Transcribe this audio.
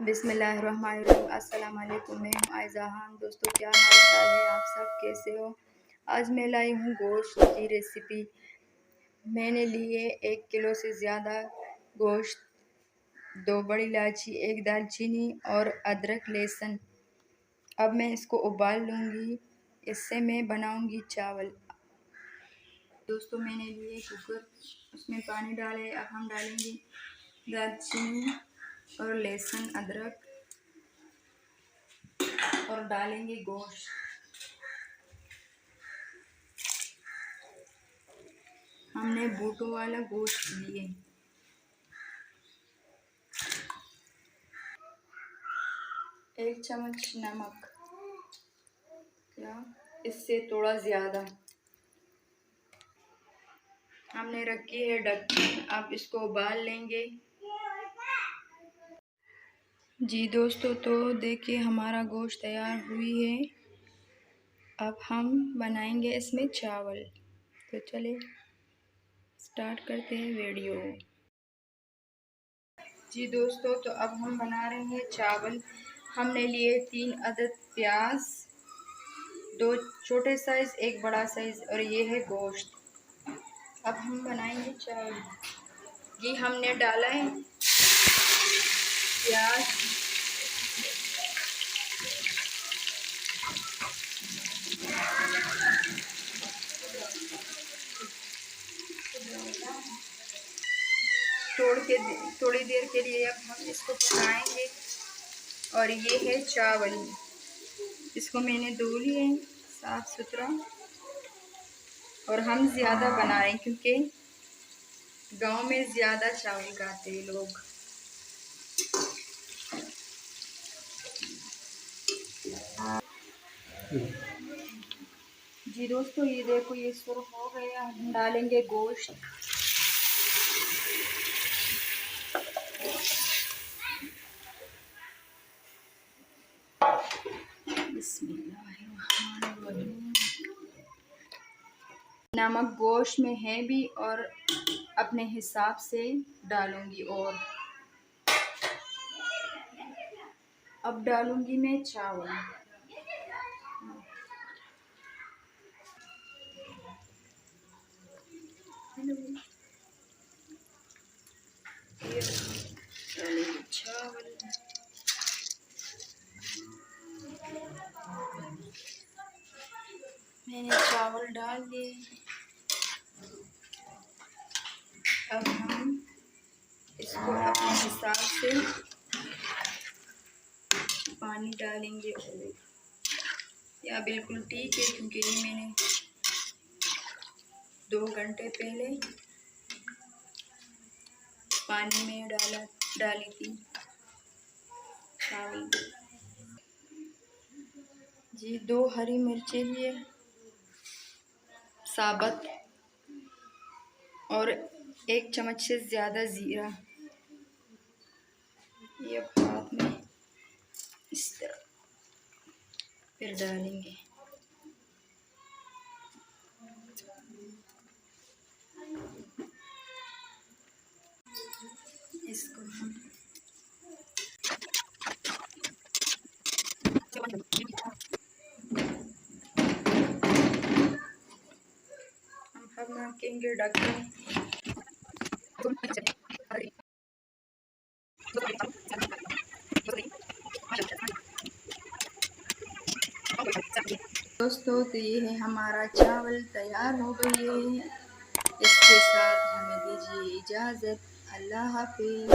बिस्मिल्लाहिर्रहमानिर्रहीम। अस्सलाम वालेकुम। मैं हूँ आयज़ाहान। दोस्तों, क्या हाल चाल है? आप सब कैसे हो? आज मैं लाई हूँ गोश्त की रेसिपी। मैंने लिए 1 किलो से ज़्यादा गोश्त, 2 बड़ी इलायची, 1 दालचीनी और अदरक लहसुन। अब मैं इसको उबाल लूँगी। इससे मैं बनाऊँगी चावल। दोस्तों, मैंने लिए कुकर, उसमें पानी डाले। अब हम डालेंगे दालचीनी और लहसुन, अदरक और डालेंगे गोश्त। हमने बूटों वाला गोश्त लिए। एक चम्मच नमक, या इससे थोड़ा ज़्यादा। हमने रखी है ढक्कन। अब इसको उबाल लेंगे। जी दोस्तों, तो देखिए हमारा गोश्त तैयार हुई है। अब हम बनाएंगे इसमें चावल। तो चले स्टार्ट करते हैं वीडियो। जी दोस्तों, तो अब हम बना रहे हैं चावल। हमने लिए 3 अदद प्याज, 2 छोटे साइज़, 1 बड़ा साइज़, और ये है गोश्त। अब हम बनाएंगे चावल। ये हमने डाला है प्याज, थोड़ी देर के लिए अब हम इसको पकाएंगे। और ये है चावल, इसको मैंने धो लिए हैं साफ़ सुथरा। और हम ज़्यादा बना रहे हैं क्योंकि गांव में ज़्यादा चावल खाते हैं लोग। जी दोस्तों, ये देखो, ये सुर हो गया। हम डालेंगे गोश्त। बिस्मिल्लाहिर्रहमानिर्रहीम। नमक गोश्त में है भी, और अपने हिसाब से डालूंगी। और अब डालूंगी मैं चावल। डालेंगे चावल। मैंने चावल डाल दिए। अब हम इसको अपने हिसाब से पानी डालेंगे। या बिल्कुल ठीक है, क्योंकि ये मैंने 2 घंटे पहले पानी में डाली थी चावल। जी 2 हरी मिर्चें लिए साबुत, और 1 चम्मच से ज़्यादा ज़ीरा। ये हाथ में इस तरह फिर डालेंगे। इसको हम रखेंगे ढक्कन। दोस्तों, तो ये है हमारा चावल तैयार हो गई है। इसके साथ हमें दीजिए इजाज़त। अल्लाह हाफिज़।